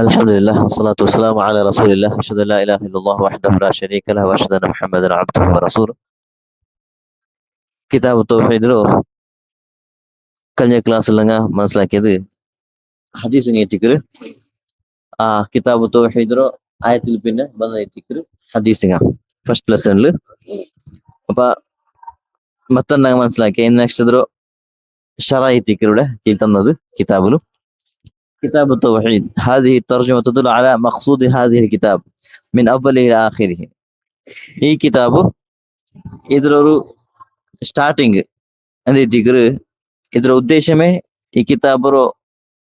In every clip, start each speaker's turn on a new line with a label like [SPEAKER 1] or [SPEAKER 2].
[SPEAKER 1] الحمد لله والصلاة والسلام على رسول الله أشهد أن لا إله إلا الله وحده لا شريك له وأشهد أن محمدا عبده ورسوله. കിതാബ് തൗഹീദിലോ കഴിഞ്ഞ ക്ലാസ്സിൽ നിങ്ങൾ മനസ്സിലാക്കിയത് ഹദീസ് ഏറ്റിക്കര് ആ കിതാബ് തൗഹീദിലോ ആയത്തിൽ പിന്നെ ಬಂದೈತಿಕರು ഹദീസിങ്ങ ಫಸ್ಟ್ ಲೆಸನ್ಲ್ അപ്പൊ മറ്റൊന്നാಗ മനസ്സിലാക്കി ನೆಕ್ಸ್ಟ್ ಇದ್ರು ಶರಾಯಿತಿಕരുടെ കീഴിൽ തന്നത് കിതാബിലും كتاب التوحيد هذه الترجمة تدل على مقصود هذه الكتاب من أوله إلى آخره. ഈ കിതാബ് ഇതിലൊരു സ്റ്റാർട്ടിങ് എന്തിട്ടിക്കറ് ಇದರ ಉದ್ದೇಶಮೇ ಈ ಕಿತಾಬರು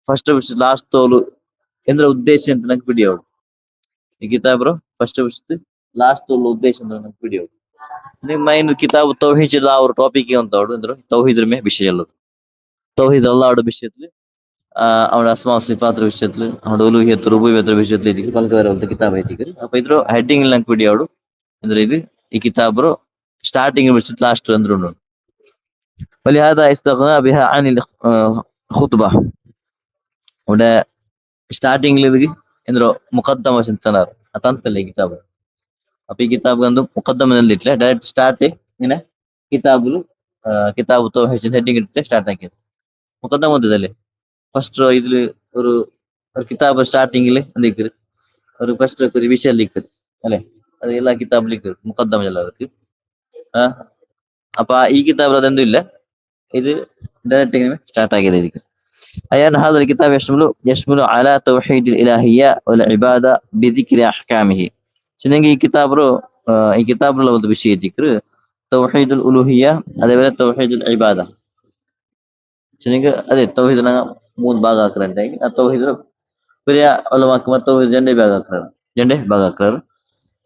[SPEAKER 1] ಫಸ್ಟ್ ಲಾಸ್ಟ್ ತೋಲು ಎಂದ್ರ ಉದ್ದೇಶ ಅಂತ ನಂಗೆ ಪಿಡಿಯೋಡು ಈ ಕಿತಾಬರು ಫಸ್ಟ್ ಲಾಸ್ಟ್ ತೋಲು ಉದ್ದೇಶ ಅಂತ ನಂಗೆ ಪಿಡಿಯೋಡು ನಿಮ್ಮ ಮೈನ್ ಕಿತಾಬ್ ತೌಹೀದ್ ಅವ್ರ ಟಾಪಿಕ್ ಅಂತವ್ರು ಅಂದ್ರೆ ತೌಹೀದ್ರ ಮೇ ವಿಷಯ ಅಲ್ಲದು തൗഹീദ് അള്ളാഹുടെ വിഷയത്തില് അവിടെ അസ്മാ സിഫാത്തിന്റെ വിഷയത്തില് അവിടെ ഉലൂഹിയത്ത് റുബൂബിയത്തിന്റെ വിഷയത്തിലേക്ക് പലതരത്തിലുള്ള കിതാബ് എത്തിക്കറ് അപ്പൊ ഇದ್ರ ಹೆಡ್ಡಿಂಗ್ ನಂಗೆ ಪಿಡಿಯೋಡು ಅಂದ್ರೆ ಇದು ಈ ಕಿತಾಬರು ಸ್ಟಾರ್ಟಿಂಗ್ ವಿಷಯത്തിൽ ಲಾಸ್ಟ್ ಅಂದ್ರೆ ಉಂಟು ولهذا استغنى بها عن الخطبة. ഇവിടെ സ്റ്റാർട്ടിംഗിൽ ഇത് എന്തോ മുഖദ്ദമ ചിന്തനാർ അതന്തല്ലേ കിതാബ് അപ്പൊ ഈ കിതാബ് കണ്ടു മുഖദ്ദമ നൽകിയിട്ടില്ല ഡയറക്റ്റ് സ്റ്റാർട്ട് ഇങ്ങനെ കിതാബില് കിതാബ് തൗഹീദ് ഹെഡിങ് ഇട്ടിട്ട് സ്റ്റാർട്ട് ആക്കിയത് മുഖദ്ദമ വന്നതല്ലേ ഫസ്റ്റ് ഇതില് ഒരു കിതാബ് സ്റ്റാർട്ടിങ്ങില് എന്തിക്കറ് ഒരു ഫസ്റ്റ് ഒരു വിഷയം ലിക്കത് അല്ലെ അത് എല്ലാ കിതാബ് ലിക്കത് മുഖദ്ദമ എല്ലാവർക്ക് അപ്പൊ ഈ കിതാബിൽ അതെന്തും ഇല്ല ഇത് ഡയറക്റ്റ് ഇങ്ങനെ സ്റ്റാർട്ട് ആക്കിയതായിരിക്കും. أيان هذا الكتاب يشمل على توحيد الإلهية والعبادة بذكر أحكامه. شنو ഈ കിതാബിലുള്ള ഒരു വിഷയത്തിക്ക് തൗഹീദുൽ ഉലൂഹിയ്യ അതേപോലെ തൗഹീദുൽ ഇബാദ ശനിക്ക് അതെ തൗഹീദിനെ മൂന്ന് ഭാഗമാക്കുന്നുണ്ടെങ്കിൽ ആ തൗഹീദ് വലിയ ഉലമാക്കുമാർ തൗഹീദ് രണ്ട് ഭാഗമാക്കാറ്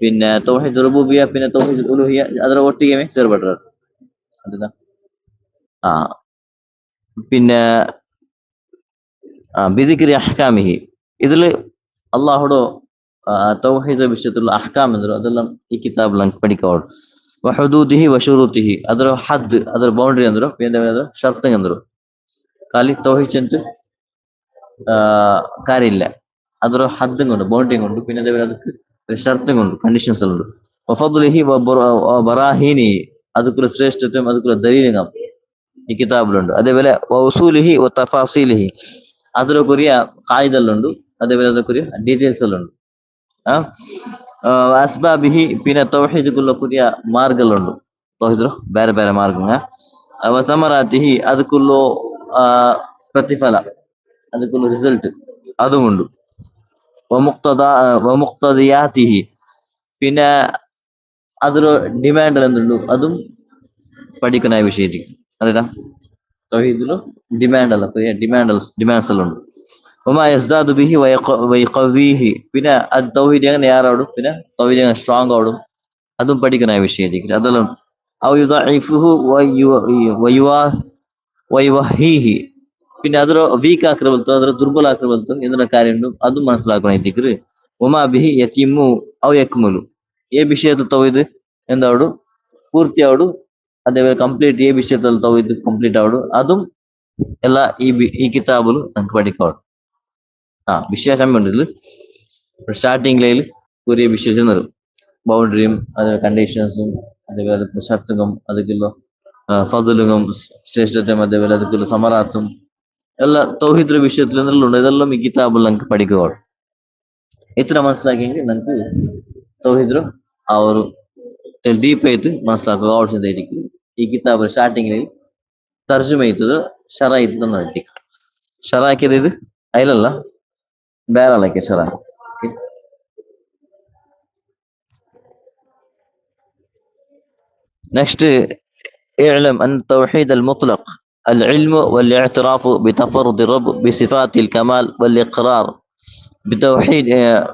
[SPEAKER 1] പിന്നെ തൗഹീദ് റുബൂബിയ്യ പിന്നെ തൗഹീദുൽ ഉലൂഹിയ്യ ಅದರ ಒಟ್ಟಿಗೆ ಸೇರ್ಪಟ್ಟರು ಅದನ್ನ പിന്നെ ബിദിക്രി അഹ്കാമിഹി ഇതില് അള്ളാഹുടെ തൗഹീദ് വിഷയത്തിലുള്ള അഹ്കാം എന്തൊരു അതെല്ലാം ഈ കിതാബിൽ നമുക്ക് പഠിക്കാവുള്ളൂ വഹുദൂദിഹി വശുറൂത്തിഹി ಅದರ ಹದ್ ಅದರ ಬೌಂಡ್ರಿ ಅಂದ್ರು പിന്നെ ഷർത്ത് ಅಂದ್ರು ಖಾಲಿ ತೌಹೀದ್ ಅಂತ കാര്യമില്ല അതൊരു ഹദ്ദും കൊണ്ട് ബൗണ്ടറിയും കൊണ്ട് പിന്നെ അതേപോലെ ಅದಕ್ಕೆ ഷർത്തും കൊണ്ട് കണ്ടീഷൻസ് എല്ലാം ഉണ്ട് വഫദ്ലിഹി വബറാഹീനി ಅದಕ್ಕೆ ശ്രേഷ്ഠത്വം ಅದಕ್ಕೆ ദലീലും ഈ കിതാബിലുണ്ട് അതേപോലെ വൗസൂലിഹി തഫാസീലിഹി അതിലൊക്കെ കായികല്ലുണ്ട് അതേപോലെ അതൊക്കെ ഡീറ്റെയിൽസ് എല്ലാം ഉണ്ട് അസ്ബാബിഹി പിന്നെ തൗഹീദ്ക്കുള്ള മാർഗങ്ങളുണ്ട് തൗഹീദ് ಬೇರೆ ಬೇರೆ ಮಾರ್ಗಂಗ ವಸಮರಾತಿಹി ಅದಕ್ಕುള്ള പ്രതിഫല ಅದಕ್ಕುള്ള റിസൾട്ട് അതുമുണ്ട് വമുഖ്തദിയാതിഹി പിന്നെ അതൊരു ഡിമാൻഡ് എന്തുണ്ട് അതും പഠിക്കുന്ന വിഷയത്തിൽ അതേതാ തൗഹീദിലും ഡിമാൻഡ് അല്ല ഡിമാൻഡ്സ് എല്ലാം ഉണ്ട് യസ്ദാദു ബിഹി വയഖവിഹി പിന്നെ അത് തൗഹീദ് എങ്ങനെ യാറാടും പിന്നെ തൗഹീദ് എങ്ങനെ സ്ട്രോങ് ആടും അതും പഠിക്കുന്ന വിഷയത്തിൽ അതെല്ലാം ഔ യുദഇഫുഹു വയുവഹീഹി പിന്നെ അതൊരു വീക്ക് ആക്കി ബಲ್ತು അതൊരു ದುರ್ಬಲ ಆಗಿ ಬಲ್ತು എന്നുള്ള കാര്യമുണ്ട് അതും മനസ്സിലാക്കുന്ന ഉമാ ബിഹി യതിമു ഔ യക്മുലു ഈ വിഷയത്തിൽ തൗഹീദ് എന്താവു പൂർത്തിയാവു അതേപോലെ കംപ്ലീറ്റ് ഈ വിഷയത്തിൽ തൗഹീദ് കംപ്ലീറ്റ് ആവു അതും എല്ലാ ഈ കിതാബിൽ നമുക്ക് പഠിക്കാവുള്ളൂ വിശേഷം ഉണ്ട് ഇതിൽ സ്റ്റാർട്ടിംഗിൽ ഒരു വിശേഷം വരും ബൗണ്ടറിയും അതേപോലെ കണ്ടീഷൻസും അതേപോലെ ഷർത്തും ಅದಕ್ಕೆಲ್ಲ ഫദ്ലും ശ്രേഷ്ഠത്വം അതേപോലെ ಅದಕ್ಕೆಲ್ಲ സമറാത്തും എല്ലാ തൗഹീദ് വിഷയത്തിൽ എന്തെല്ലാം ഇതെല്ലാം ഈ കിതാബിൽ നമുക്ക് പഠിക്കുകയുള്ളൂ. ഇത്ര മനസ്സിലാക്കിയെങ്കിൽ നമുക്ക് തൗഹീദ് ആ ഒരു ഡീപ്പ് ആയിട്ട് മനസ്സിലാക്കുക ആവശ്യമായിരിക്കും. ഈ കിതാബ് സ്റ്റാർട്ടിങ്ങിൽ തർജുമ ചെയ്തത് ഷറായിത്ത് തന്നെത്തി ഷറാക്കിയത് ഇത് അതിലല്ല വേറെ ഷറ. നെക്സ്റ്റ് اعلم أن التوحيد المطلق العلم والاعتراف بتفرد الرب بصفات الكمال والإقرار بتوحده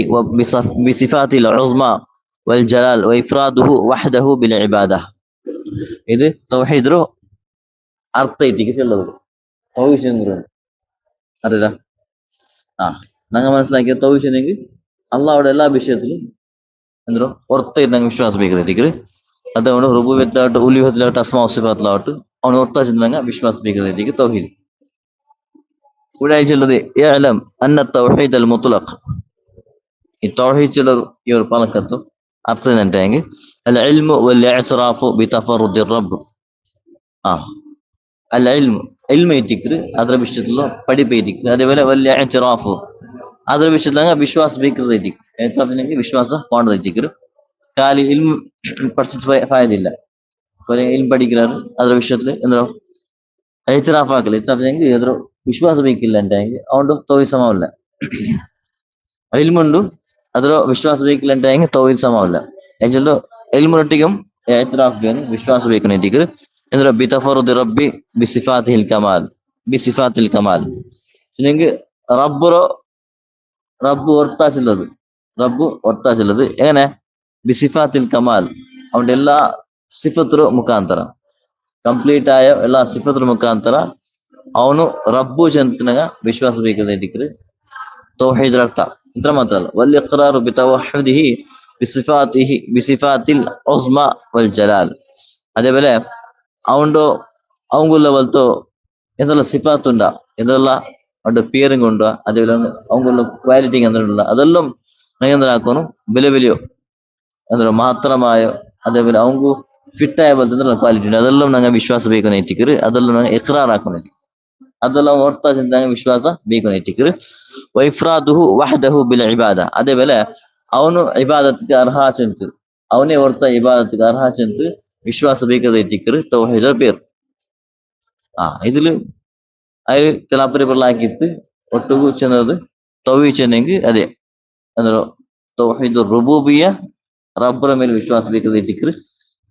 [SPEAKER 1] وبصفات العظمى والجلال وإفراده وحده بالعبادة. ഇത് തൗഹീദിന്റെ അർത്ഥത്തിലേക്ക് ചെല്ലുന്നത് തൗഹീദ് എന്ന് അറിയാ നിങ്ങൾ മനസ്സിലാക്കിയ തൗഹീദ് എങ്കിൽ അള്ളാഹുടെ എല്ലാ വിഷയത്തിലും എന്തോ ഒർത്തായിട്ട് ನಂಗೆ ವಿಶ್ವಾಸ ಬೇಕಿದೆ ಅದು ಅವನು ರುಬೂಬಿಯತ್ ಉಲೂಹಿಯತ್ ಅಸ್ಮಾ ಸಿಫಾತ್ ಅವನು ಒರ್ತಾ ವಿಶ್ವಾಸ ಬೇಕಿದೆ ತೌಹೀದ್. ഇവിടെ അയച്ചുള്ളത് ഇഅ്ലം അന്ന തൗഹീദ് അൽ മുത്ലഖ്. ഈ തൗഹീദ് ചിലർ ഈ ഒരു പലക്കത്തും അർത്ഥം എന്തായെങ്കിൽ അൽ ഇൽമു വൽ ഇഅ്തിറാഫു ബി തഫറുദി റബ്ബ്. ആ അൽ ഇൽമു ഇൽമ ಐತಿಕ್ರು ಅದರ ವಿಷಯದಲ್ಲೂ ಪಡಿಪ ಐತಿಕ್ರು അതേപോലെ വൽ ഇഅ്തിറാഫു ಅದರ ವಿಷಯದಾಗ ವಿಶ್ವಾಸ ಬೇಕಿರೋದು ಐತಿಕ್ರು. ಇಅ್ತಿರಾಫ್ ವಿಶ್ವಾಸ ಕೊಂಡದ ಐತಿಕ್ರು. ಖಾಲಿ ಇಲ್ಮ್ പഠിച്ചിട്ട് ഫായദില്ല. ഇൽമ പഠിக்கிறாரு ಅದರ ವಿಷಯത്തിൽ എന്താ ഇഅ്തിറാഫ് ആക്കല്. ഇഅ്തിറാഫ് എದ್ರ ವಿಶ್ವಾಸ ಬೇಕಿಲ್ಲ ಅಂತಾಗಿ ಅವನು ತೌಹೀದ್ ಸಮಾವಲ್ಲ. ಇಲ್ಮುಂಡು ಅದರ ವಿಶ್ವಾಸ ಬೇಕಿಲ್ಲ ಅಂತಾಗಿ ತೌಹೀದ್ ಸಮಾವಲ್ಲ. ಆಕ್ಚುಲಿ ಇಲ್ಮುನೊಟ್ಟಿಗೆ ಇಅ್ತಿರಾಫ್ ಬೇನೆ ವಿಶ್ವಾಸ ಬೇಕನೆ ಐತಿಕ್ರು. ಎಂದ್ರ ಬಿತಫರುದಿ ರಬ್ಬಿ ബിസിഫാത്തിൽ കമാൽ. ബിസിഫാത്തിൽ കമാൽ നിങ്ങൾക്ക് റബ്ബ് ഒർത്താച്ചുള്ളത് എങ്ങനെ? ബിസിഫാത്തിൽ കമാൽ, അവന്റെ എല്ലാ സിഫത്ര ಮುಖಾಂತರ, ಕಂಪ್ಲೀಟ್ ಆಯ ಎಲ್ಲ ಸಿಫತ್ರ ಮುಖಾಂತರ ಅವನು ರಬ್ಬು ಚಂತನಾಗ ವಿಶ್ವಾಸ ಬೇಕಂದ್ರೆ ತೌಹೀದ್ ಅರ್ಥ. ಇದ್ರ ಮಾತ್ರ ಅಲ್ಲ, ವಲ್ ಇಖ್ರಾರು ಬಿತವಹ್ಹುದಿಹಿ ಬಿಸಿಫಾತಿಲ್ ಉಸ್ಮಾ ವಲ್ ಜಲಾಲ್. അതേപോലെ അവങ്കുള്ള പോലത്തെ എന്തെല്ലാം സിഫാത്തുണ്ടാ, എന്തെല്ലാം അവന്റെ പേരും കൊണ്ടുവാ, അതേപോലെ അവങ്കുള്ള ക്വാലിറ്റി എന്തെല്ലാം അതെല്ലാം എന്തിനാക്കണം ಬೆಲೆ ಬೆಲೆಯೋ ಅಂದ್ರೆ ಮಾತ್ರಮಾಯೋ അതേപോലെ അവങ്കു ഫിറ്റായ പോലത്തെ എന്തെല്ലാം ക്വാലിറ്റി ഉണ്ട് അതെല്ലാം ನಂಗೆ ವಿಶ್ವಾಸ ಬೇಕು ನೈತಿಕರು. ಅದೆಲ್ಲ ನಂಗೆ ಇಕ್ರಾರ್ ಹಾಕೋನೈತಿ, ಅದೆಲ್ಲ ಹೊರ್ತಾ ನಂಗೆ ವಿಶ್ವಾಸ ಬೇಕು ನೈತಿಕರು. ವೈಫ್ರಾದುಹು ವಹದಹು ಬಿಲ್ ಇಬಾದ. അതേപോലെ ಅವನು ಇಬಾದತ್ಗೆ ಅರ್ಹ ಚೆಂತು, ಅವನೇ ಹೊರ್ತಾ ಇಬಾದತ್ಗೆ ಅರ್ಹ ಚೆಂತು ವಿಶ್ವಾಸ ಬೇಕಾದೈತಿಕರು ತೌಹೀದ್ പേര്. ഇതില് അതിൽ തിലാപ്പരിപ്പുകളാക്കിയിട്ട് ഒട്ടുകു ചെന്നത് തൗഹീദ് ചെന്നെങ്കിൽ ಅದೇ ಅಂದ್ರೆ ತೌಹೀದ್ ರುಬೂಬಿಯ್ಯ, റബ്ബറ ಮೇಲೆ ವಿಶ್ವಾಸ ಬೇಕಾದೈತಿಕ್ರು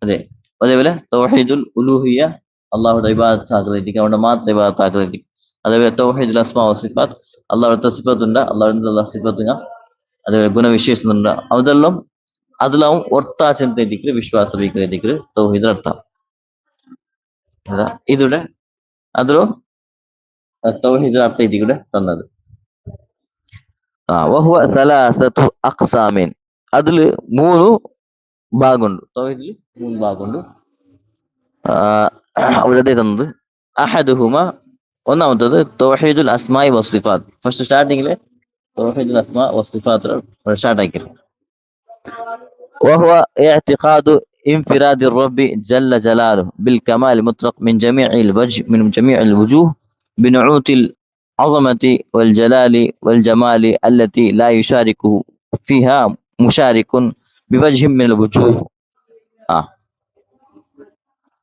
[SPEAKER 1] ಅದೇ. അതേപോലെ തൗഹീദുൽ ഉലൂഹിയ്യ, അള്ളാഹുടെ ഇബാദത്ത് ആക്കുന്നതിക്ക്, അവന്റെ മാത്രം ഇബാദത്ത് ആക്കുന്നതിക്ക്. അതേപോലെ തൗഹീദുൽ അസ്മാ വസിഫാത്ത്, അള്ളാഹുടെ സിഫത്തുണ്ട്, അള്ളാഹുടെ സിഫത്തുങ്ങ, അതേപോലെ ഗുണവിശേഷങ്ങളുണ്ട്. അതെല്ലാം അതിലാവും ഒർത്താചെಂತೈತಿಕ್ರು ವಿಶ್ವಾಸ ಬೇಕಾದೈತಿಕ್ರು ತೌಹೀದ್ ಅರ್ಥ. ഇതിവിടെ ಅದ್ರ ತೌಹೀದ್ ಅರ್ಥ ഇതിവിടെ തന്നത്. വഹുവ സലാസതു അഖ്സാമിൻ. അതില് 3 ഭാഗമുണ്ട്. തൗഹീദിൽ 3 ഭാഗമുണ്ട്. അവിടെ തന്നത് അഹദുഹുമ, ഒന്നാമത്തത് തൗഹീദുൽ അസ്മാഇ വസ്സിഫാത്ത്. ഫസ്റ്റ് സ്റ്റാർട്ടിങ്ങില് തൗഹീദുൽ അസ്മാ വസ്സിഫാത്ത് സ്റ്റാർട്ട് ആക്കിയത്. وهو اعتقاد انفراد الرب جل جلاله بالكمال المطلق من جميع الوجوه بنعوت العظمة والجلال والجمال التي لا يشاركه فيها مشارك بوجه من الوجوه.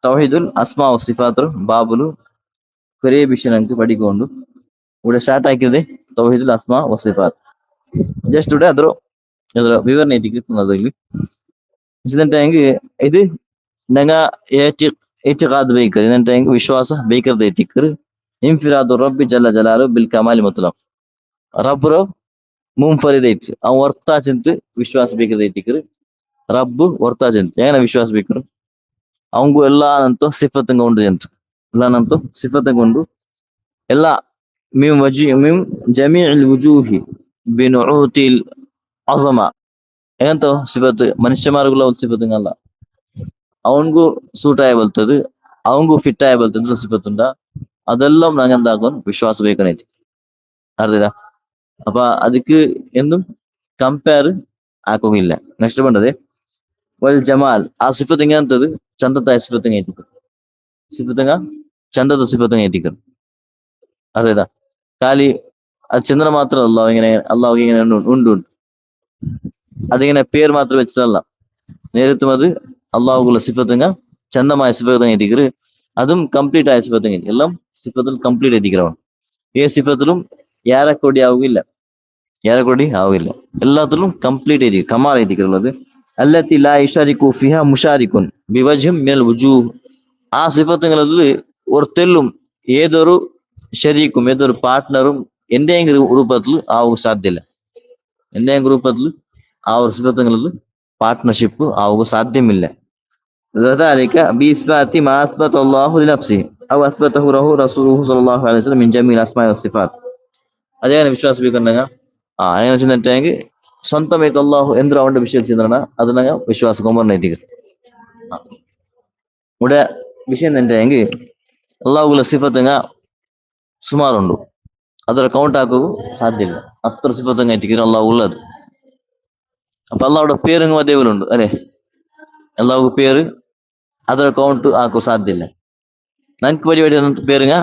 [SPEAKER 1] തൗഹീദുൽ അസ്മാ വസിഫാത്ത് ബാബുಲು കുറേ വിഷയം നമുക്ക് പഠിക്കൊണ്ട് ഇവിടെ ಸ್ಟಾರ್ಟ್ ಆಕಿದೆ ತೌಹೀದುಲ್ ಅಸ್ಮಾ ವಸಿಫಾತ್. ಜಸ್ಟ್ ഇവിടെ ಅದರ ವಿವರಣೆ ಇಲ್ಲಿ ಇದು ನಂಗ ಇತಿಕಾದ್ ಬೇಕದು ಏನಂತ ವಿಶ್ವಾಸ ಬೇಕದೈತಿಕ್ರು. ಇಂಫಿರಾದು ರಬ್ಬಿ ಜಲ್ಲ ಜಲಾಲು ಬಿಲ್ ಕಮಾಲಿ ಮುತ್ಲಕ್. ರಬ್ಬರು ಮುಂಫರಿದ್ ಐತಿ, ಅವ್ ಹೊರ್ತಾಚಂತ ವಿಶ್ವಾಸ ಬೇಕದೈತಿಕ್ರು. ರಬ್ಬು ಹೊರ್ತಾಚಂತ ಏನ ವಿಶ್ವಾಸ ಬೇಕ್ರು. ಅವಂಗು ಎಲ್ಲಾನಂತೂ ಸಿಫತ್ತಂಗ ಉಂಡು ಅಂತ, ಎಲ್ಲಾನಂತೂ ಸಿಫತ್ತಂಗ ಉಂಡು. ಎಲ್ಲ മിം ജമീഉൽ വുജൂഹി ബിനുഊതിൽ അസമ. ಏನಂತ ಸಿಫತ್ ಮನುಷ್ಯಮಾರ್ಗುಲ ಸಿಫತ್ತಂಗಲ್ಲ, ಅವನ್ಗೂ ಸೂಟ್ ಆಯಬಲ್ತದು, ಅವಂಗೂ ಫಿಟ್ ಆಯಬಲ್ತಂದ್ರೆ ಸಿಫತ್ತುಂಡ. അതെല്ലാം നാം എന്താക്കും വിശ്വാസ ಬೇಕನೈತಿ. അറിയാ അപ്പൊ ಅದಕ್ಕೆ എന്തും ಕಂಪೇರ್ ആക്കുകയില്ല. നെക്സ്റ്റ് പണ്ടത് വൽ ജമാൽ. ആ സിഫത്ത് ഇങ്ങനത്തത് ചന്തത്തായ സിഫത്തങ്ങ എത്തിക്കും. സിഫത്തങ്ങ ചന്തത സിഫത്തങ്ങ എത്തിക്കും. അറിയാ ಖಾಲಿ അത് ചന്ദ്ര മാത്രമല്ല അള്ളാഹു ഇങ്ങനെ ഉണ്ട്. അതിങ്ങനെ പേര് മാത്രം വെച്ചിട്ടല്ല, നേരിട്ടും അത് അള്ളാഹുള്ള സിഫത്തുങ്ങ ചന്തമായ സിഫത്തങ്ങ എത്തിക്കറ്. അതും കംപ്ലീറ്റ് ആയ സിഫത്തങ്ങ, എല്ലാം സിഫത്തിൽ കംപ്ലീറ്റ് എത്തിக்கிறവൻ. ഏ സിഫത്തിലും ഏറെക്കൊടി ആവുകയില്ല, എല്ലാത്തിലും കംപ്ലീറ്റ് എത്തി കമാൽ എത്തിക്കുള്ളത്. അല്ലത്തി ലാ യുശാരികു ഫിഹ മുശാരിക്കുൻ ബിവജ്ഹിൻ മിനൽ വുജൂഹ്. ആ സിഫത്തുകളിൽ ഒരിക്കലും ഏതൊരു ശരീക്കും ഏതൊരു പാർട്ട്ണറും എന്തെങ്കിലും രൂപത്തിൽ ആവുക സാധ്യല്ല. എന്തെങ്കിലും രൂപത്തിൽ ആ ഒരു സിഫത്തുകളിൽ പാർട്ട്ണർഷിപ്പ് ആവുക സാധ്യമില്ല. ذلك بإثبات ما أثبت الله لنفسه أو أثبته له رسوله صلى الله عليه وسلم من جميع الأسماء والصفات. അതെങ്ങനെ വിശ്വാസിപ്പിക്കണ്ടെങ്ക അങ്ങനെ വെച്ചിട്ടുണ്ടെങ്കിൽ സ്വന്തമായിട്ട് അള്ളാഹു എന്തൊരു അവന്റെ വിശ്വസിച്ചിരുന്ന അത് ഞങ്ങൾ വിശ്വാസകൊമ്പറിനെത്തിക്കും. ഇവിടെ വിഷയം എന്തെങ്കിൽ അള്ളാഹുള്ള സിഫത്തുങ്ങ സുമാറുണ്ട്. ಅದರ ಕೌಂಟ್ ಹಾಕೋದು ಸಾಧ್ಯ ಇಲ್ಲ. 10 ಸಿಫತ್ತಂಗೆ ಐತಿಕ್ಕಿದ್ರೆ ಅಲ್ಲಾಹ್ ಉಳ್ಳದು. അപ്പൊ അള്ളാഹുടെ പേരുങ്ങും അതേപോലെ ഉണ്ട് അല്ലെ. അള്ളാഹു പേര് ಅದರ ಕೌಂಟ್ ಹಾಕೋ ಸಾಧ್ಯ ಇಲ್ಲ. ನಂಗೆ ಬಡಿ പേരുങ്ങ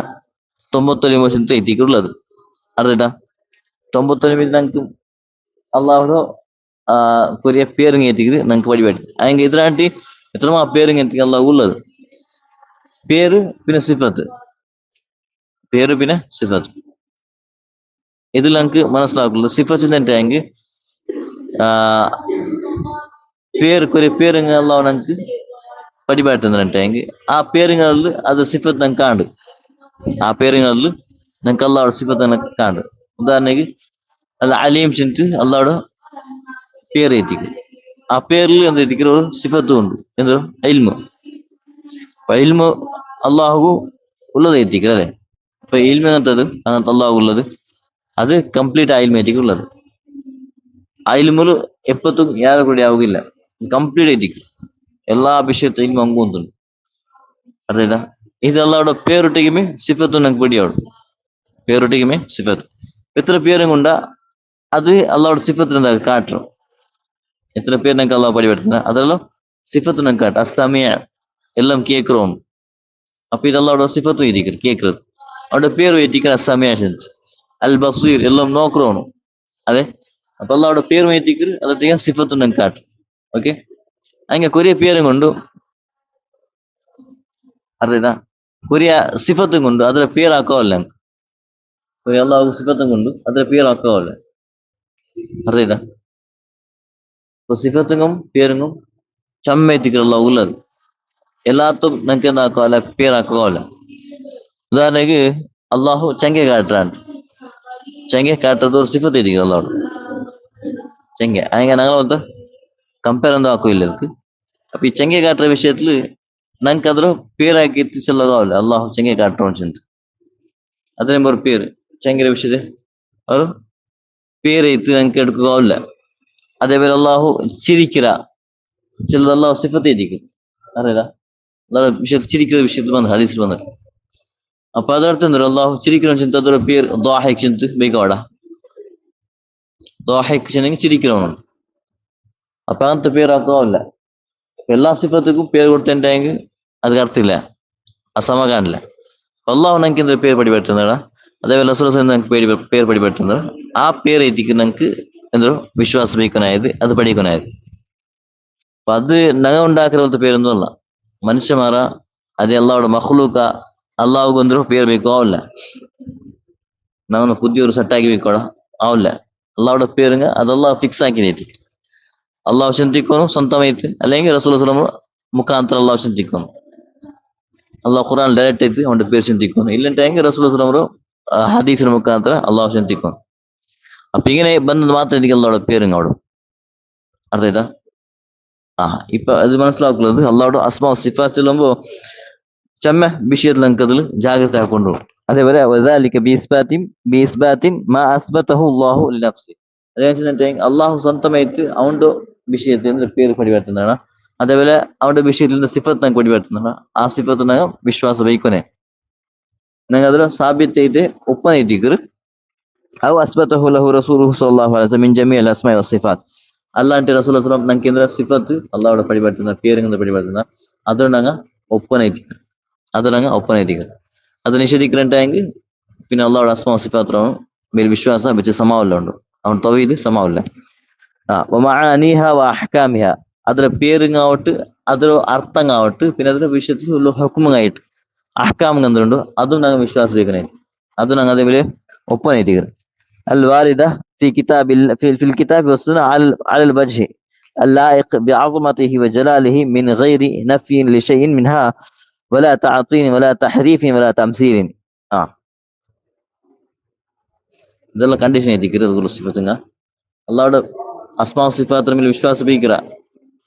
[SPEAKER 1] 99% ಐತಿക്കുള്ളത്. അറിയാ 99 ನಂಗೆ അള്ളാഹുടെ പുതിയ പേരുങ്ങ എത്തിക്കര് ನಂಗೆ വഴിപാടി അതിന് ഇതിനായിട്ട് എത്രമാ പേരുങ്ങ എത്തിക്കുക അള്ളാഹു ഉള്ളത്. പേര് പിന്നെ സിഫത്ത്, പേര് പിന്നെ സിഫത്ത്. ഇതിൽ നമുക്ക് മനസ്സിലാക്കുള്ളത് സിഫത്തിന്റെ ടാങ്ക് പേര് പേരുങ്ങ അള്ളാഹു നമുക്ക് വഴിപാട്ടുന്നുണ്ടെങ്കിൽ ആ പേരുങ്ങളിൽ അത് സിഫത്ത് നമുക്ക് കാണും. ആ പേരുങ്ങളിൽ നമുക്ക് അള്ളാഹുടെ സിഫത്ത് നമുക്ക് കാണും. ഉദാഹരണക്ക് അല്ല അലീം ചെന്നിട്ട് അള്ളാഹുടെ പേര് എത്തിക്കും. ആ പേരിൽ എന്ത് എത്തിക്കുന്ന ഒരു സിഫത്തും ഉണ്ട്, എന്തോ ഇൽമു. അപ്പൊ ഇൽമു അള്ളാഹു ഉള്ളത് എത്തിക്കുക അല്ലെ. അപ്പൊ ഇൽമു അങ്ങനത്തത് അങ്ങനത്തെ അള്ളാഹു ഉള്ളത് അത് കംപ്ലീറ്റ് ആ ഇൽമേറ്റിക്ക് ഉള്ളത്. ആ ഇൽമുല് എപ്പത്തും യാതൊരു കൂടി ആവുകയില്ല, കംപ്ലീറ്റ് എത്തിക്കും. എല്ലാ വിഷയത്തെയും മങ്കുന്നുണ്ട്. അറിയാ ഇത് അള്ളാഹുടെ പേരൊട്ടിക്കുമേ സിഫത്ത് നമുക്ക് പിടിയാവും. പേരൊട്ടിക്കുമേ സിഫത്ത് എത്ര പേരും കൊണ്ടാ അത് അള്ളാഹുടെ സിഫത്ത് എന്താ കാട്ടണം. എത്ര പേര് നമുക്ക് അള്ളാഹു പരിവർത്തന അതെല്ലാം സിഫത്ത് നമുക്ക് കാട്ടും. അസമിയ എല്ലാം കേൾக்கிறோம். അപ്പൊ ഇത് അള്ളാഹുടെ സിഫത്ത് ഇരിക്കും കേൾക്കുന്നത്. അവിടെ പേര് എത്തിക്കാൻ അസമിയ അൽ ബസീർ എല്ലാം നോക്കണം. അതെ അപ്പൊ അള്ളാഹുടെ പേര് എത്തിക്കൽ അതൊക്കെ സിഫത്ത് നമുക്ക് കാട്ടും. ഓക്കെ അങ്ങനെ കുറെ പേരും കൊണ്ടു അറിയാ കുറിയ സിഫത്തും കൊണ്ട് അതിലെ പേരാക്കാവല്ല. കുറിയ അള്ളാഹു സിഫത്തും കൊണ്ട് അതിലെ പേരാക്കാവല്ല. അറിയാ ഇപ്പൊ സിഫത്തും പേരുങ്ങും ചമ്മേറ്റിക്കൽ അള്ളാഹു ഉള്ളത് എല്ലാത്തും നമുക്ക് എന്താക്കാവല്ല പേരാക്കാവല്ല. ഉദാഹരണക്ക് അള്ളാഹു ചെങ്ക കാട്ടാണ്. ചെങ്ക കാട്ടത് ഒരു സിഫത്ത് ഇരിക്കും അള്ളാഹു ചെങ്ക. അങ്ങനെ ഞങ്ങളെ കമ്പയർ എന്തോ ആക്കില്ല ಅದಕ್ಕೆ. അപ്പൊ ഈ ചെങ്ക കാട്ടുന്ന വിഷയത്തില് ഞങ്ങൾക്ക് അದ್ರ പേരാക്കി ചെല്ലതാവില്ല. അള്ളാഹു ചെങ്ക കാട്ടണം ചെന്ന് അതിന് ഒരു പേര് ചെങ്കര വിഷയത്തിൽ ഒരു പേരെത്ത് ഞങ്ങൾക്ക് എടുക്കുകയില്ല. അതേപോലെ അള്ളാഹു ചിരിക്കിற ചിലത് അള്ളാഹു സിഫത്ത് ഇരിക്കും. അറിയാ അള്ളാഹു വിഷയത്തിൽ ചിരിക്കുന്ന വിഷയത്തിൽ വന്നത് ഹദീസിൽ വന്നത്. അപ്പൊ അതർത്ഥം എന്താ അള്ളാഹു ചിരിക്കണം ചെന്ന് അതൊരു പേര് ദ്വാഹിക് ചെന്ന് ബൈക്കവാടാ ദ്വാഹിക് ചെന്നെങ്കിൽ ചിരിക്കണം. അപ്പൊ അങ്ങനത്തെ പേരാക്കാവില്ല. എല്ലാ സിഫത്തുക്കും പേര് കൊടുത്തിട്ടുണ്ടെങ്കിൽ അത് അർത്ഥമില്ല, അസമ കാണില്ല. അള്ളാഹു ഞങ്ങൾക്ക് എന്തൊരു പേര് പഠിപ്പെടുത്തുന്നതാ. അതേപോലെ ഞങ്ങൾക്ക് പേര് പഠിപ്പെടുത്തുന്നത് ആ പേര് എത്തിക്ക് ഞങ്ങൾക്ക് എന്തോ വിശ്വാസം വയ്ക്കാനായത് അത് പഠിക്കാനായത്. അപ്പൊ അത് ഞങ്ങൾ ഉണ്ടാക്കുന്ന പോലത്തെ പേരൊന്നും അല്ല. മനുഷ്യമാറ അത് അള്ളാഹുടെ മഖ്ലൂക്ക അള്ളാഹു എന്തൊരു പേര് വയ്ക്കാവില്ല. ഞങ്ങൾ പുതിയൊരു സെറ്റാക്കി വയ്ക്കോടാ ആവില്ല. അള്ളാഹുടെ പേരുങ്ങ അത് അള്ളാഹു ഫിക്സ് ആക്കി നീട്ടി അള്ളാഹു ചിന്തിക്കുന്നു സ്വന്തമായിട്ട്, അല്ലെങ്കിൽ റസൂൽ മുഖാന്തരം അള്ളാഹു ചിന്തിക്കുന്നു. അള്ളാഹു ഖുർആൻ ഡയറക്റ്റ് ആയിട്ട് അവന്റെ പേര് ചിന്തിക്കുന്നു. ഇല്ലെങ്കിൽ റസൂൽ ഹദീസിന് മുഖാന്തരം അള്ളാഹു ചിന്തിക്കുന്നു. അപ്പൊ ഇങ്ങനെ ബന്ധം മാത്രം എനിക്ക് അള്ളാഹുടെ പേരുങ്ങ അവിടെ അറിയാ. ഇപ്പൊ അത് മനസ്സിലാക്കുന്നത് അള്ളാഹുടെ അസ്മാ സിഫാത്ത് ചെല്ലുമ്പോ ചെമ്മ വിഷയത്തിൽ നമുക്ക് അതിൽ ജാഗ്രത ആക്കൊണ്ടുപോകും. അതേപോലെ അള്ളാഹു സ്വന്തമായിട്ട് അവന്റെ വിഷയത്തിൽ പേര് പരിവർത്തുന്നതാണ്. അതേപോലെ അവന്റെ വിഷയത്തിൽ നിന്ന് സിഫത്ത് നമുക്ക് പരിവർത്തുന്നതാണ്. ആ സിഫത്ത് വിശ്വാസം വയ്ക്കുനെ ഞങ്ങൾ അതിൽ സാബിത്ത് ഒപ്പന എത്തിക്കറ് ഔ അസ്ബതഹു ലഹു റസൂലുഹു സ്വല്ലല്ലാഹു അലൈഹി വസല്ലം മിൻ ജമീഇൽ അസ്മാഇ വസ്സിഫാത്ത്. അല്ലാഹുവിന്റെ റസൂൽ സല്ലല്ലാഹു അലൈഹി വസല്ലം നമുക്ക് എന്തൊരു സിഫത്ത് അള്ളാഹുടെ പരിവർത്തുന്ന പേരുങ്ങൾ പരിവർത്തുന്ന അതുകൊണ്ടങ്ങ് ഒപ്പന എത്തിക്കറ്. അതിലങ്ങ് ഒപ്പന എത്തിക്കറ്. അത് നിഷേധിക്കുന്നുണ്ടെങ്കിൽ പിന്നെ അള്ളാഹുടെ അസ്മാ സിഫാത്താണ് മേൽ വിശ്വാസം വെച്ച് സമാവല്ല ഉണ്ട്. അവൻ തൗഹീദ് സമാവില്ല. വമഅനീഹ വഅഹ്കാമിഹ അതിലെ പേരുങ്ങാവട്ട് അതിലെ അർത്ഥങ്ങാവട്ട് പിന്നെ അതിലെ വിഷയത്തിൽ ഹുക്കുമായിട്ട് അഹ്കാം എന്തുണ്ട് അതും ഞങ്ങൾ വിശ്വാസം വയ്ക്കണേ. അതും ഞങ്ങൾ അതേപോലെ ഒപ്പന എത്തിക്കറ്. الواردة في الكتاب والسنة على الوجه اللائق بعظمته وجلاله من غير نفي لشيء منها ولا تعطيل ولا تحريف ولا تمثيل. ഇതെല്ലാം കണ്ടീഷൻ എത്തിക്കരുത്. സിഫത്തുങ്ങ അള്ളാഹുടെ അസ്മാ സിഫാത്ത് തമ്മിൽ വിശ്വാസം വയ്ക്കുക.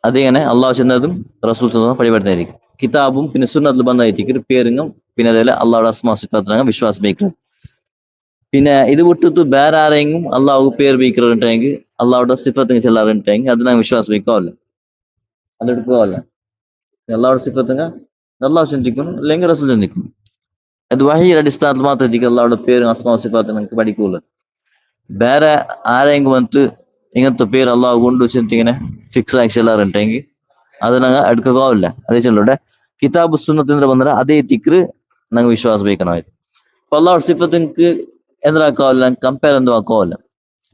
[SPEAKER 1] അതിങ്ങനെ അള്ളാഹു ചെന്നതും റസൂൽ പരിവർത്തനായിരിക്കും. കിതാബും പിന്നെ സുന്നത്തിൽ ബന്ധമായിരിക്കും പേരുങ്ങും പിന്നെ അതേപോലെ അള്ളാഹുടെ അസ്മാ സിഫാത്ത് വിശ്വാസം വയ്ക്കുക. പിന്നെ ഇത് വിട്ടിട്ട് വേറെ ആരെങ്കിലും അള്ളാഹു പേര് വയ്ക്കുന്നുണ്ടെങ്കിൽ അള്ളാഹുടെ സിഫത്തിന് ചെല്ലാറുണ്ടെങ്കിൽ അത് ഞാൻ വിശ്വാസം വയ്ക്കാവല്ല, അതെടുക്കുകയല്ല. അള്ളാഹുടെ സിഫത്തുങ്ങ അള്ളാഹു ചിന്തിക്കുന്നു അല്ലെങ്കിൽ റസൂൽ ചിന്തിക്കുന്നു. അത് വഹിയുടെ അടിസ്ഥാനത്തിൽ മാത്രം അള്ളാഹുടെ പേരും അസ്മാ സിഫാത്തും നമുക്ക് പഠിക്കൂല. ಬೇರೆ ಆರೆಂಗ್ ಬಂತು ഇങ്ങനത്തെ പേര് അള്ളാഹു കൊണ്ട് വെച്ചിട്ട് ഇങ്ങനെ ഫിക്സ് ആക്കി ചെല്ലാറുണ്ടെങ്കിൽ അത് ഞങ്ങൾ എടുക്കുകയില്ല. അതേ ചെല്ലൂടെ കിതാബ് സുന്നത്ത് ಬಂದ್ರೆ ಅದೇ ತಿಕ್ರು ನಂಗೆ ವಿಶ್ವಾಸ ಬೇಕನಾಯ್ತು. ಅപ്പൊ ಅಲ್ಲಾಹ್ ಸಿಫತ್ಗೆ ಎದುರಾಕೋಲ್ಲ, ಕಂಪೇರ್ ಎಂದು ಹಾಕೋಲ್ಲ.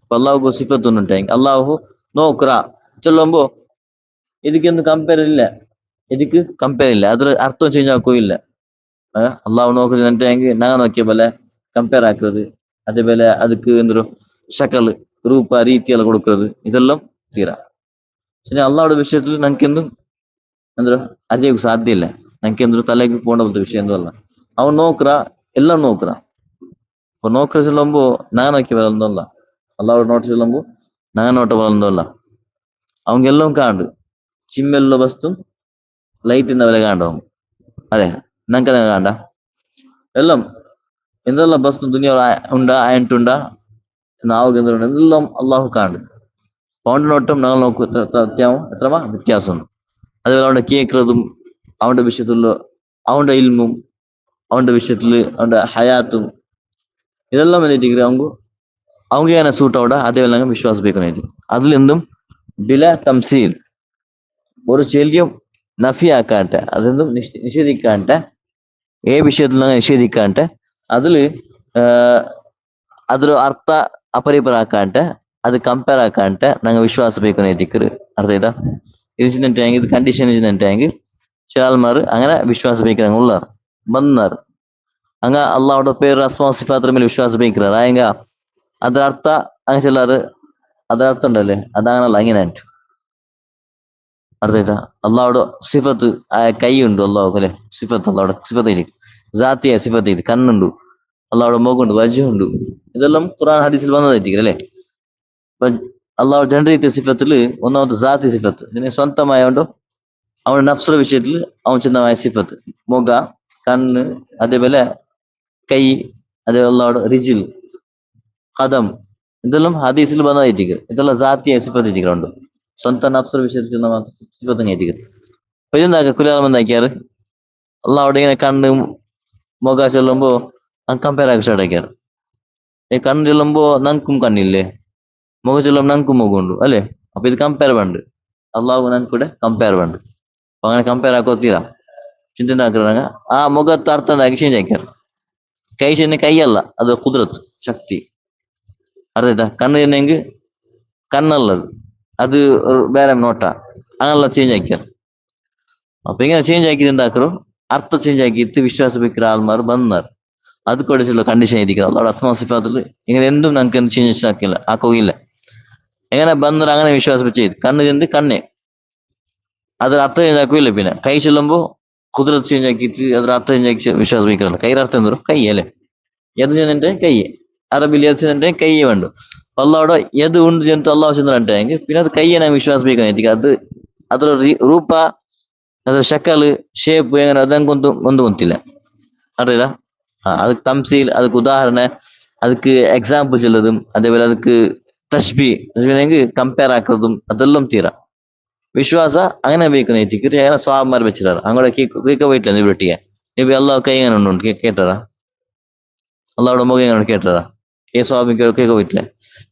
[SPEAKER 1] ಅപ്പൊ ಅಲ್ಲಾಹು ಸಿಫತ್ ಉಂಟೆಂಗ್ ಅಲ್ಲಾಹು ನೋಕ್ರ ಚೊಲ್ಲುമ്പോ ಇದಕ್ಕೆಂದು ಕಂಪೇರ್ ಇಲ್ಲ, ಇದಕ್ಕೆ ಕಂಪೇರ್ ಇಲ್ಲ, ಅದ್ರ ಅರ್ಥ ಚೇಂಜ್ ಆಕೋ ಇಲ್ಲ. അള്ളാഹു നോക്കുന്നുണ്ടെങ്കിൽ ഞാൻ നോക്കിയ പോലെ കമ്പയർ ആക്കുന്നത്, അതേപോലെ ಅದಕ್ಕೆ എന്തൊരു ശകല് രൂപ രീതിയെല്ലാം കൊടുക്കുന്നത് ഇതെല്ലാം തീരാ. പക്ഷെ അള്ളാഹുടെ വിഷയത്തിൽ ഞങ്ങൾക്കെന്തും എന്തൊരു അറിയാൻ സാധ്യമില്ല. ഞങ്ങൾക്ക് എന്തൊരു തലേക്ക് പോകേണ്ട വിഷയം എന്തല്ല. അവൻ നോക്കറ എല്ലാം നോക്കറ. അപ്പൊ നോക്കറ ചെല്ലുമ്പോ ഞാൻ നോക്കിയ പോലെ അള്ളാഹുടെ നോട്ട് ചെല്ലുമ്പോ ഞാൻ നോട്ട പോലെ അവങ്കെല്ലാം കാണ്ട് ചിമ്മെല്ല വസ്തു ലൈറ്റിന്റെ വില കാണ്ടാവും. അതെ ഞങ്ങക്ക് കാണ്ട എല്ലാം എന്തെല്ലാം വസ്തു ദുനിയാവ് ഉണ്ടാ ആയിട്ടുണ്ടാ നാവുക എന്തെല്ലാം അള്ളാഹു കാണ്ട്. അവന്റെ നോട്ടം ഞങ്ങൾ നോക്കും എത്രമാ വ്യത്യാസം. അതേപോലെ അവന്റെ കേൾക്കുന്നതും അവന്റെ വിഷയത്തിലുള്ള അവന്റെ ഇൽമും അവന്റെ വിഷയത്തില് അവന്റെ ഹയാത്തും ഇതെല്ലാം എന്തെങ്കിലും அவங்க ಏನ ಸೂಟ್ ಅವಡ അതേ എല്ലാം വിശ്വാസം ಬೇಕನಾಯ್ತು. അതിലെന്തും ബില തംസീൽ ഒരു ചോദ്യം നഫി ആക്കാട്ടെ, അതെന്തും നിഷേധിക്കാട്ടെ, ഏ വിഷയത്തിൽ നിഷേധിക്കാട്ടെ, അതില് ಅದ್ರ ಅರ್ಥ ಅಪರಿಪರ ಹಾಕಂಟೆ, ಅದು ಕಂಪೇರ್ ಹಾಕಂಟೆ ನಂಗೆ ವಿಶ್ವಾಸ ಬೇಕು ನೈತಿಕರು. ಅರ್ಥ ಆಯ್ತಾ? ഇതിന്റെ ഇത് കണ്ടീഷൻ ഇതിന്റെ ചിലാൽമാർ അങ്ങനെ വിശ്വാസം വയ്ക്കുന്ന ഉള്ളാർ ಬಂದಾർ. ಹಂಗ ಅಲ್ಲಾಹ್ದ പേര് അസ്മാ സിഫാത്തുల ಮೇಲೆ ವಿಶ್ವಾಸ ಬೇಕಿರಾರ ಹೆಂಗ ಅದರ ಅರ್ಥ ಹಂಗ ചെല്ലാറ് ಅದರ ಅರ್ಥ ഉണ്ടല്ലേ അതാണല്ല അങ്ങനെ. ಅರ್ಥ ಆಯ್ತಾ? ಅಲ್ಲಾಹ್ದ സിഫത്ത് കൈ ഉണ്ട് അല്ലാഹു അല്ലെ, സിഫത്ത് അല്ലാഹ്ടെ സിഫത്ത് ജാത്തിയ സിഫത്ത് ഇത് കണ്ണുണ്ട്, അല്ലാഹുടെ മുഖമുണ്ട്, വജുണ്ട്, ഇതെല്ലാം ഖുർആൻ ഹദീസിൽ വന്നതായിരിക്കും അല്ലെ. അള്ളാഹു രണ്ട് ರೀತಿಯ സിഫത്തില് ഒന്നാമത്തെ ജാതി സിഫത്ത്, ഇതിനെ സ്വന്തമായോണ്ടോ അവന്റെ നഫ്സുടെ വിഷയത്തിൽ അവൻ ചെന്നമായ സിഫത്ത്, മുഖ, കണ്ണ്, അതേപോലെ കൈ, അതേപോലെ അള്ളാഹുടെ റിജിൽ, കദം, ഇതെല്ലാം ഹദീസിൽ വന്നതായിരിക്കും. ഇതെല്ലാം ജാത്തിയ സിഫത്ത് ഇരിക്കുന്നുണ്ട്, സ്വന്തം നഫ്സുടെ വിഷയത്തിൽ ചെന്ന സിഫത്ത് ആയിരിക്കും. അപ്പൊ ഇതെന്താക്കുക കുലാലം എന്താക്കിയാറ് അള്ളാഹുടെ ഇങ്ങനെ കണ്ണ് മുഖ ചൊല്ലുമ്പോ കമ്പയർ ആക്കി സ്റ്റാർട്ട് ആക്കിയാറ്. ഈ കണ്ണ് ചൊല്ലുമ്പോ നങ്കും കണ്ണില്ലേ, മുഖ ചൊല്ലുമ്പോൾ നങ്കും മുഖമുണ്ട് അല്ലെ. അപ്പൊ ഇത് കമ്പയർ വേണ്ട, അള്ളാഹു നങ്കൂടെ കൂടെ കമ്പയർ വേണ്ട. അപ്പൊ അങ്ങനെ കമ്പയർ ആക്കോത്തീരാ ചിന്ത ആക്കുക. ആ മുഖത്ത് അർത്ഥം എന്താക്കി ചേഞ്ച് ആക്കിയാറ്. കൈ ചെന്ന കൈയല്ല, അത് കുതിരത്ത് ശക്തി. അറിയാ കണ്ണ് ചെന്നെങ്കിൽ കണ്ണുള്ളത് അത് ಬೇರೆ ನೋಟ അങ്ങനെയുള്ള ചേഞ്ച് ആക്കിയാറ്. അപ്പൊ ഇങ്ങനെ ചേഞ്ച് ആക്കിയത് എന്താക്കറോ അർത്ഥം ചേഞ്ച് ആക്കിയിട്ട് വിശ്വാസ വെക്കുന്ന ആൾമാർ ಬಂದಾರು. അത് കൊടുത്തുള്ള കണ്ടീഷൻ ഇരിക്കുന്നത് അള്ളാഹുടെ അസ്മാ സിഫാത്തില് ഇങ്ങനെ എന്തും ഞങ്ങൾക്ക് എന്ത് ചേഞ്ചസ് ആക്കില്ല. എങ്ങനെ ಬಂದ್ರೆ അങ്ങനെ വിശ്വാസം വെച്ച് കണ്ണ് ചെന്ന് കണ്ണേ ಅದ್ರ ಅರ್ಥ ಚೇಂಜ್ ಆಕಿಲ್ಲ. പിന്നെ ಕೈ ಚೆಲ್ಲುമ്പോ ಕುದುರತ್ ಚೇಂಜ್ ಆಕಿತ್ತು, ಅದ್ರ ಅರ್ಥ ಚೇಂಜ್ ಆಕಿ ವಿಶ್ವಾಸ ಬೇಕಲ್ಲ. ಕೈ ಅರ್ಥ ಎಂದ್ರು ಕೈ ಅല്ലേ, ಎದು ചെന്നിട്ട് കൈ, അറബിൽ എത് ചെന്നിട്ട് കൈയെ വേണ്ടു. അള്ളാഹുടെ എത് ഉണ്ട് ചെന്നിട്ട് അള്ളാഹു ചെന്നിട്ടെങ്കിൽ പിന്നെ അത് കൈയെ ഞാൻ വിശ്വാസം ಬೇಕಂತ. ಅದು ಅದರ ರೂಪ, ಅದರ ಶಕಲ್, ಶೇಪ್ ಹೆಂಗ ಅದಂಗೊಂದು ಹೊಂದಿಲ್ಲ. അറിയാ ಅದಕ್ಕೆ തംസീൽ, ಅದಕ್ಕೆ ഉദാഹരണ, ಅದಕ್ಕೆ എക്സാമ്പിൾ ചെല്ലതും, അതേപോലെ ಅದಕ್ಕೆ തശ്ബീ കമ്പയർ ആക്കുന്നതും അതെല്ലാം തീരാ. വിശ്വാസ അങ്ങനെ ಬೇಕಂತ അങ്ങനെ സ്വാബന്മാർ വെച്ചിട്ടാണ്. അങ്ങോട്ട് കേൾക്ക പോയിട്ടില്ല നിവൃട്ടിയെ നബി അള്ളാഹു കൈ എങ്ങനെ ഉണ്ട് കേട്ടാറാ, അള്ളാഹുടെ മുഖം എങ്ങനെ കേട്ടാറാ, ഏ സ്വാബി കേൾക്ക പോയിട്ടില്ല.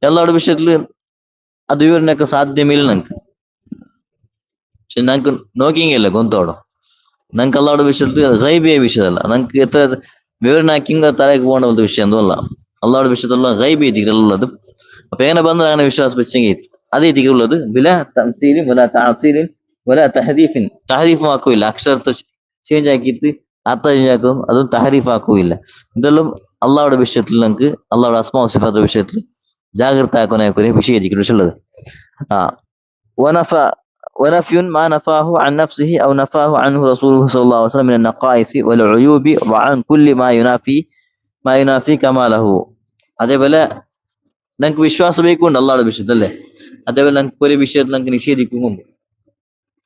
[SPEAKER 1] അള്ളാഹുടെ വിഷയത്തില് അത് വിവരണಕ್ಕೆ സാധ്യമില്ല ഞങ്ങക്ക്. പക്ഷെ ഞങ്ങക്ക് നോക്കിയല്ല ಗೊಂತೋಡು ഞങ്ങക്ക് അള്ളാഹുടെ വിഷയത്തിൽ ഗൈബിയ വിഷയമല്ല. ഞങ്ങക്ക് എത്ര വിവരണ ആക്കിങ്ക തലക്ക് പോകേണ്ട ಒಂದು ವಿಷಯ ಅಂದು ಅಲ್ಲ. അള്ളാഹുടെ വിഷയത്തിലുള്ള ഗൈബി ഉള്ളത്. അപ്പൊ എങ്ങനെ ಬಂದ್ರೆ അങ്ങനെ വിശ്വാസം വെച്ചെങ്കിൽ അതേ ഉള്ളത് ബില തംസീലും വല തഅതീലും വല തഹരീഫിൻ. തഹരീഫും ആക്കുകയില്ല, അക്ഷരത്തെ ചേഞ്ച് ആക്കിയിട്ട് അർത്ഥം ചേഞ്ച് ആക്കും, അതും തഹരീഫ് ആക്കുകയില്ല. ഇതെല്ലാം അള്ളാഹുടെ വിഷയത്തിൽ നമുക്ക് അള്ളാഹുടെ അസ്മാ സിഫാത്തുടെ വിഷയത്തിൽ ജാഗ്രത ആക്കാനൊക്കെ വിഷയിച്ചിട്ടുള്ളത്. ونفي ما نفاه عن نفسه أو نفاه عنه رسوله صلى الله عليه وسلم من النقائص والعيوب وعن كل ما ينافي كماله. അതേപോലെ ഞങ്ങൾക്ക് വിശ്വാസം ಬೇಕುണ്ട് അള്ളാഹുടെ വിഷയത്തല്ലേ. അതേപോലെ ഞങ്ങൾക്ക് ഒരു വിഷയത്തിൽ ഞങ്ങൾക്ക് നിഷേധിക്കുന്നുണ്ട്.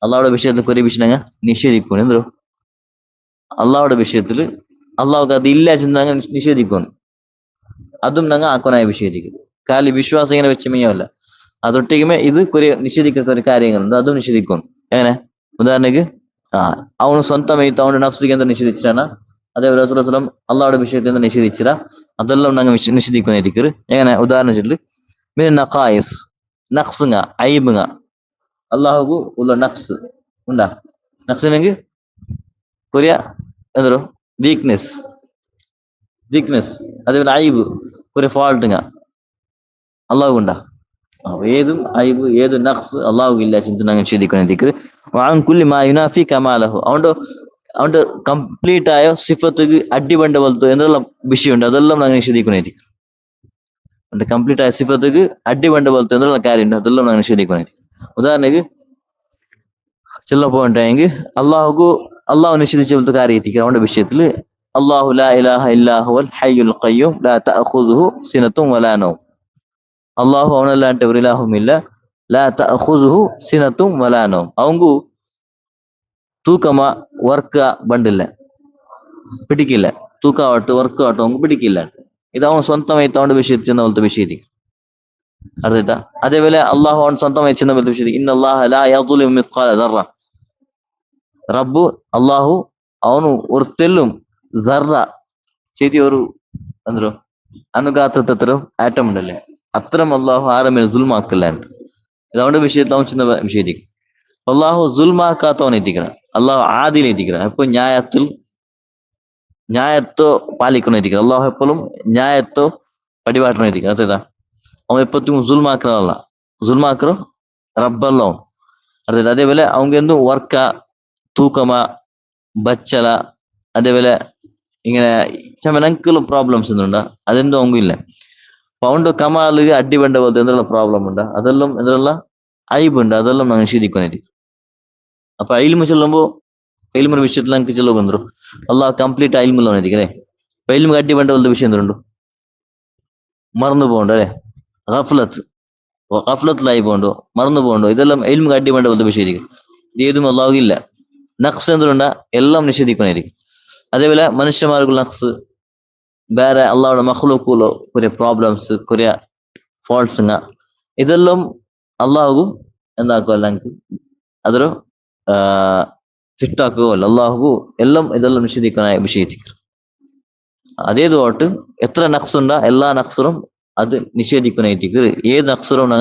[SPEAKER 1] അള്ളാഹുടെ വിഷയത്തിൽ ഒരു വിഷയം ഞങ്ങൾ നിഷേധിക്കുന്നു. എന്തോ അള്ളാഹുടെ വിഷയത്തില് അള്ളാഹുക്ക് അത് ഇല്ല ചെന്ന് ഞങ്ങൾ നിഷേധിക്കുന്നു. അതും ഞങ്ങൾ ആക്കാനായി വിഷേധിക്കുന്നു. കാലി വിശ്വാസം ഇങ്ങനെ വെച്ച് മെയ്യല്ല, അതൊട്ടിക്കുമേ ഇത് കുറെ നിഷേധിക്കുന്ന ഒരു കാര്യങ്ങളുണ്ട്, അതും നിഷേധിക്കുന്നു. എങ്ങനെ ഉദാഹരണക്ക് അവನು ಸ್ವಂತ ಮೈತು ಅವನ ನಫ್ಸಿಗೆ ಅಂತ ನಿಷೇಧಿಸಿದಾನ, അതേപോലെ റസൂലുള്ളാഹി സ്വല്ലല്ലാഹു അലൈഹി വസല്ലം അള്ളാഹുടെ വിഷയത്തിൽ നിന്ന് നിഷേധിച്ചില്ല, അതെല്ലാം ഞങ്ങൾ നിഷേധിക്കുന്ന ദിക്ർ. എങ്ങനെ ഉദാഹരണം വെച്ചിട്ട് പിന്നെ നഖായിസ്, നഖ്സുങ്ങ, ഐബുങ്ങ, അള്ളാഹുക്ക് ഉള്ള നഖ്സ് ഉണ്ടാ, നഖ്സിനെങ്കിൽ കൊറിയ എന്തോ വീക്ക്നെസ്, അതേപോലെ ഐബ് കൊറിയ ഫാൾട്ടുങ്ങ അള്ളാഹു ഉണ്ടാ. ഏതും ഐബ് ഏത് നഖ്സ് അള്ളാഹു ഇല്ല ചിന്ത ഞങ്ങൾ നിഷേധിക്കുന്ന ദിക്ർ. കുല്ലി മാ യുനാഫി കമാലഹു, അവന്റെ കംപ്ലീറ്റ് ആയ സിഫത്തുക്ക് അടിബണ്ട പോലത്തെ എന്നുള്ള വിഷയമുണ്ട്, അതെല്ലാം ഞങ്ങൾ നിഷേധിക്കുന്ന ദിക്ർ. അവന്റെ കംപ്ലീറ്റ് ആയ സിഫത്തുക്ക് അടിബണ്ട പോലത്തെ എന്നുള്ള കാര്യമുണ്ട്, അതെല്ലാം ഞങ്ങൾ നിഷേധിക്കുന്ന. ഉദാഹരണക്ക് ചെല്ല പോയിട്ടെങ്കിൽ അള്ളാഹു നിഷേധിച്ച പോലത്തെ കാര്യം എത്തിക്കുക അവന്റെ വിഷയത്തിൽ. അള്ളാഹു ലാ ഇലാഹ ഇല്ലാ ഹുവൽ ഹയ്യുൽ ഖയ്യൂം ലാ തഅഖുദുഹു സിനത്തും വലാ നൗം. അള്ളാഹു അവനല്ലാണ്ട് ഒരു ഇലാഹുമില്ല, ലാ തഅഖുദുഹു സിനത്തും വലാ നൗം. അവങ്കു ತೂಕಮ ವರ್ಕ ಬಂಡಿಲ್ಲ പിടിക്കില്ല, തൂക്കാവട്ടെ വർക്കാവട്ടെ അവങ്ക് പിടിക്കില്ല. ഇത് അവൻ സ്വന്തമായി അവന്റെ വിഷയത്തിൽ ചെന്ന പോലത്തെ വിഷയത്തി അർത്ഥ. അതേപോലെ അള്ളാഹു അവൻ സ്വന്തമായി ചെന്ന പോലത്തെ വിഷയത്തി ഇന്നല്ലാഹ ലാ യദ്ലിമു മിസ്ഖാല ദർറ. റബ്ബു അള്ളാഹു അവನು ഒരു തെല്ലും ദർറ ശരി ഒരു എന്തോ അണുഗാത്രത്തരം ആറ്റം ഉണ്ടല്ലേ, അത്തരം അള്ളാഹു ആരമേ സുൽമാക്കില്ല. ഇത് അവന്റെ വിഷയത്തിൽ അവൻ ചെന്ന വിഷയത്തിക്ക് അള്ളാഹു സുൽമാക്കാത്തവൻ എത്തിക്കണം, അള്ളാഹു ആദിൽ എത്തിക്കണം. എപ്പോ ന്യായത്തോ പാലിക്കണം എത്തിക്കണം. അള്ളാഹു എപ്പോഴും ന്യായത്തോ പടിപാട്ടണം എത്തിക്കണം. അർത്ഥ അവൻ എപ്പത്തും സുൽമാക്കണല്ല, സുൽമാക്കറോ റബ്ബല്ലോ അർത്ഥ. അതേപോലെ அவங்க എന്തും വർക്ക തൂക്കമ ബച്ചല അതേപോലെ ഇങ്ങനെ ചമനക്കുള്ള പ്രോബ്ലംസ് ഒന്നുണ്ട, അതെന്തും அவங்க ഇല്ല. അപ്പൊ അവന്റെ കമാല് അടിബണ്ട പോലത്തെ എന്തെല്ലാം പ്രോബ്ലം ഉണ്ട്, അതെല്ലാം എന്തെല്ലാം ഐബുണ്ട്, അതെല്ലാം നാം നിഷേധിക്കുന്ന. അപ്പൊ അയിൽമ ചൊല്ലുമ്പോ അയിൽമ വിഷയത്തിൽ നമുക്ക് ചൊല്ലു ಬಂದ್ರು അള്ളാഹ് കംപ്ലീറ്റ് അയിൽമുള്ള അല്ലേ. അപ്പൊ അയിൽമ അടി വേണ്ട പോലത്തെ വിഷയം എന്തുണ്ടോ, മറന്നു പോകണ്ടോ അല്ലെ, ഗഫ്ലത്തിലായി പോകണ്ടോ, മറന്നു പോകണ്ടോ, ഇതെല്ലാം അയിൽമ അടി വേണ്ട പോലത്തെ വിഷയം. ഇത് ഏതും അള്ളാഹു ഇല്ല. നഖ്സ് എന്തുണ്ട എല്ലാം നിഷേധിക്കുന്നതായിരിക്കും. അതേപോലെ മനുഷ്യന്മാർക്കുള്ള നഖ്സ് ಬೇರೆ ಅಲ್ಲಾಹ್ ಮಖ್ಲೂಕುಲು കുറെ പ്രോബ്ലംസ് കുറെ ഫോൾട്സ് ഇതെല്ലാം അള്ളാഹു എന്താക്കുമല്ല എനിക്ക് അതൊരു ഫിറ്റാക്കുകയല്ല. അള്ളാഹു എല്ലാം ഇതെല്ലാം നിഷേധിക്കാനായി വിഷയിച്ചിരിക്കും. അതേതുമായിട്ട് എത്ര നഖ്സുണ്ട എല്ലാ നഖ്സറും അത് നിഷേധിക്കുന്നതായിരിക്കും. ഏത് നഖ്സറും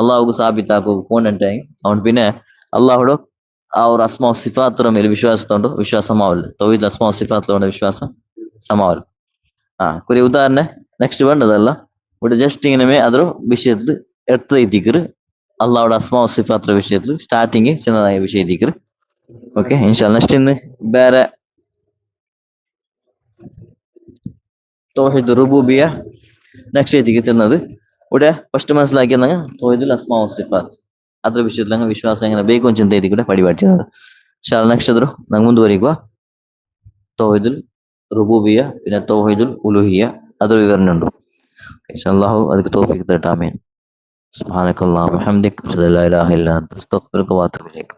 [SPEAKER 1] അള്ളാഹുക്ക് സാബിത്താക്കുക പോന്നിട്ടെ അവൻ പിന്നെ അള്ളാഹുടെ ആ ഒരു അസ്മാ സിഫാത്ര ಮೇಲೆ വിശ്വാസത്തോണ്ട് വിശ്വാസമാവില്ല. തൗഹീദ് അസ്മാ സിഫാത്തോടെ വിശ്വാസം സമാവില്ല. കുറെ ഉദാഹരണ നെക്സ്റ്റ് വേണ്ടതല്ല, ഇവിടെ ജസ്റ്റ് ഇങ്ങനെ അതൊരു വിഷയത്തിൽ എടുത്ത് അള്ളാഹുടെ അസ്മാ സിഫാത്ര വിഷയത്തിൽ സ്റ്റാർട്ടിങ് ചെന്നതായ വിഷയത്തിക്കർ. ഓക്കെ ഇൻഷാ നെക്സ്റ്റ് ഇന്ന് വേറെ തൗഹീദ് റുബൂബിയ നെക്സ്റ്റ് എത്തിക്ക് ചെന്നത്. ഇവിടെ ഫസ്റ്റ് മനസ്സിലാക്കിയെന്ന തൗഹീദുൽ അസ്മാ സിഫാത്ത് ಅದ್ರ ವಿಷಯದಲ್ಲಿ ವಿಶ್ವಾಸ ಹೆಂಗ ಬೇಕು ಅಂತ ಚಿಂತೆ ಕೂಡ ಪಡಿಬಾಟಿದ್ದಾರೆ. ಶಾಲ ನಕ್ಷತ್ರ ನಂಗೆ ಮುಂದುವರಿക്കുക തൗഹീദുൽ റുബൂബിയ പിന്നെ തൗഹീദുൽ ഉലൂഹിയ അതൊരു വിവരണ ഉണ്ട്. അല്ലാഹു അതിക്ക് തൗഫീഖ് തരട്ടെ. ആമീൻ. സുബ്ഹാനക്കല്ലാഹു വബിഹംദിക അഷ്ഹദു അല്ലാ ഇലാഹ ഇല്ലാ അൻത അസ്തഗ്ഫിറുക വ അത്തൂബു ഇലൈക്.